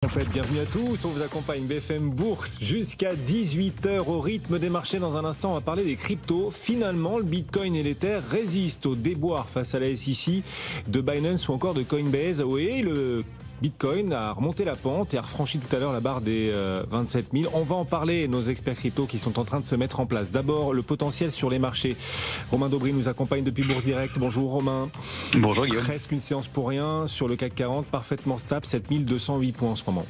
En fait, bienvenue à tous, on vous accompagne BFM Bourse jusqu'à 18h au rythme des marchés. Dans un instant, on va parler des cryptos. Finalement, le Bitcoin et l'Ether résistent au déboire face à la SEC de Binance ou encore de Coinbase. Oui, le Bitcoin a remonté la pente et a refranchi tout à l'heure la barre des 27 000. On va en parler, nos experts crypto qui sont en train de se mettre en place. D'abord, le potentiel sur les marchés. Romain Daubry nous accompagne depuis Bourse Direct. Bonjour Romain. Bonjour Guillaume. Presque une séance pour rien sur le CAC 40, parfaitement stable, 7208 points en ce moment.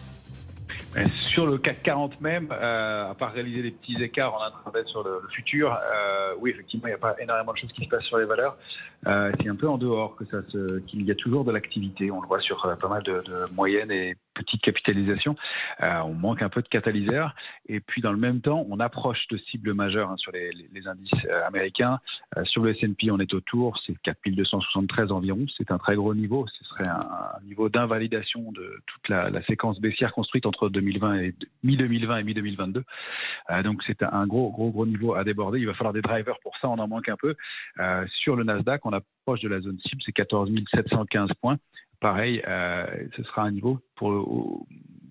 Sur le CAC 40 même, à part réaliser des petits écarts en intraday sur le futur, oui, effectivement, il n'y a pas énormément de choses qui se passent sur les valeurs. C'est un peu en dehors qu'il y a toujours de l'activité. On le voit sur pas mal de moyennes et petites capitalisations. On manque un peu de catalyseurs. Et puis, dans le même temps, on approche de cibles majeures sur les indices américains. Sur le S&P, on est autour. C'est 4273 environ. C'est un très gros niveau. Ce serait un niveau d'invalidation de toute la séquence baissière construite entre mi-2020 et mi-2022. Donc, c'est un gros niveau à déborder. Il va falloir des drivers pour ça. On en manque un peu. Sur le Nasdaq, on approche de la zone cible. C'est 14 715 points. Pareil, ce sera un niveau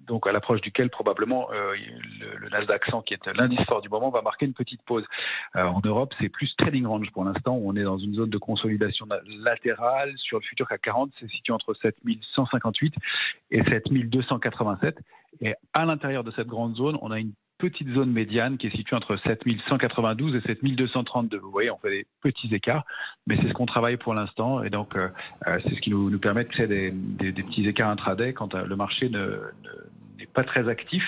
donc à l'approche duquel probablement le Nasdaq 100, qui est l'indice fort du moment, va marquer une petite pause. En Europe, c'est plus trading range pour l'instant. On est dans une zone de consolidation latérale. Sur le futur CAC 40, c'est situé entre 7158 et 7287. Et à l'intérieur de cette grande zone, on a une petite zone médiane qui est située entre 7192 et 7232. Vous voyez, on fait des petits écarts, mais c'est ce qu'on travaille pour l'instant. Et donc, c'est ce qui nous permet de créer des petits écarts intraday quand le marché n'est pas très actif.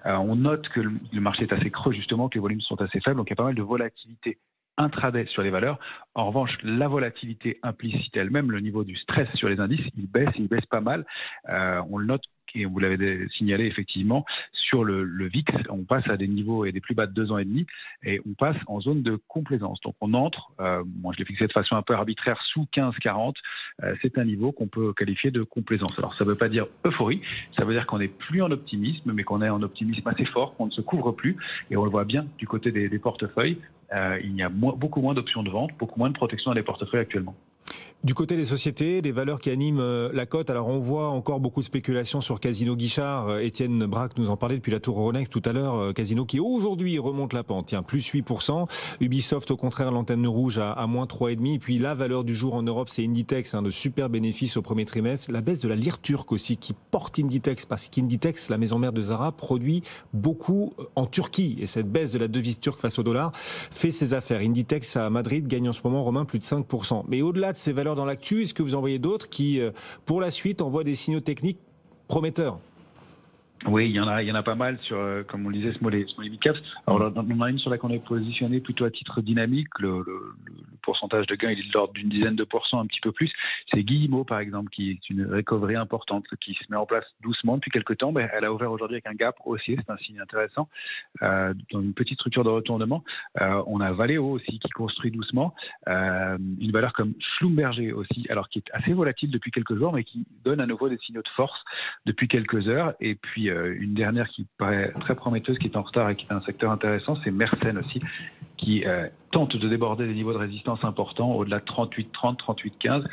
On note que le marché est assez creux, justement, que les volumes sont assez faibles, donc il y a pas mal de volatilité intraday sur les valeurs. En revanche, la volatilité implicite elle-même, le niveau du stress sur les indices, il baisse pas mal. On le note, et vous l'avez signalé effectivement, sur le VIX, on passe à des niveaux et des plus bas de 2 ans et demi, et on passe en zone de complaisance. Donc on entre, moi je l'ai fixé de façon un peu arbitraire, sous 15,40. C'est un niveau qu'on peut qualifier de complaisance. Alors ça ne veut pas dire euphorie, ça veut dire qu'on n'est plus en optimisme, mais qu'on est en optimisme assez fort, qu'on ne se couvre plus, et on le voit bien du côté des portefeuilles. Il y a beaucoup moins d'options de vente, beaucoup moins de protection dans les portefeuilles actuellement. Du côté des sociétés, des valeurs qui animent la cote, alors on voit encore beaucoup de spéculation sur Casino Guichard. Étienne Braque nous en parlait depuis la tour Euronext tout à l'heure. Casino qui aujourd'hui remonte la pente, tiens, plus 8%. Ubisoft au contraire, l'antenne rouge à moins 3,5%. Et puis la valeur du jour en Europe, c'est Inditex, de super bénéfices au premier trimestre. La baisse de la lire turque aussi qui porte Inditex, parce qu'Inditex, la maison mère de Zara, produit beaucoup en Turquie. Et cette baisse de la devise turque face au dollar fait ses affaires. Inditex à Madrid gagne en ce moment, Romain, plus de 5%. Mais au-delà de ces valeurs dans l'actu, est-ce que vous en voyez d'autres qui, pour la suite, envoient des signaux techniques prometteurs ? Oui, il y en a pas mal sur, comme on le disait, small et mid caps. Alors, on en a une sur laquelle on est positionné plutôt à titre dynamique. Le pourcentage de gain, il est de l'ordre d'une dizaine de pourcents, un petit peu plus. C'est Guillemot, par exemple, qui est une recovery importante, qui se met en place doucement depuis quelques temps. Mais elle a ouvert aujourd'hui avec un gap haussier, c'est un signe intéressant, dans une petite structure de retournement. On a Valeo aussi qui construit doucement. Une valeur comme Schlumberger aussi, alors qui est assez volatile depuis quelques jours, mais qui donne à nouveau des signaux de force depuis quelques heures. Et puis, une dernière qui paraît très prometteuse, qui est en retard et qui est un secteur intéressant, c'est Mersen aussi, qui tente de déborder des niveaux de résistance importants au-delà de 38,30, 38,15.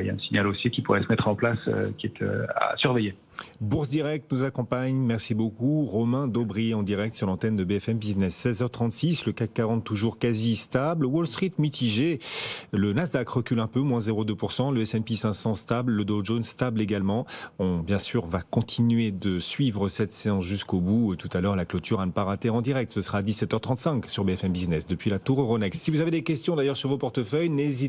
Il y a un signal haussier qui pourrait se mettre en place, qui est à surveiller. Bourse Direct nous accompagne. Merci beaucoup. Romain Daubry en direct sur l'antenne de BFM Business. 16h36, le CAC 40 toujours quasi stable. Wall Street mitigé. Le Nasdaq recule un peu, moins 0,2%. Le S&P 500 stable. Le Dow Jones stable également. On, bien sûr, va continuer de suivre cette séance jusqu'au bout. Tout à l'heure, la clôture à ne pas rater en direct. Ce sera à 17h35 sur BFM Business depuis la tour Euronext. Si vous avez des questions d'ailleurs sur vos portefeuilles, n'hésitez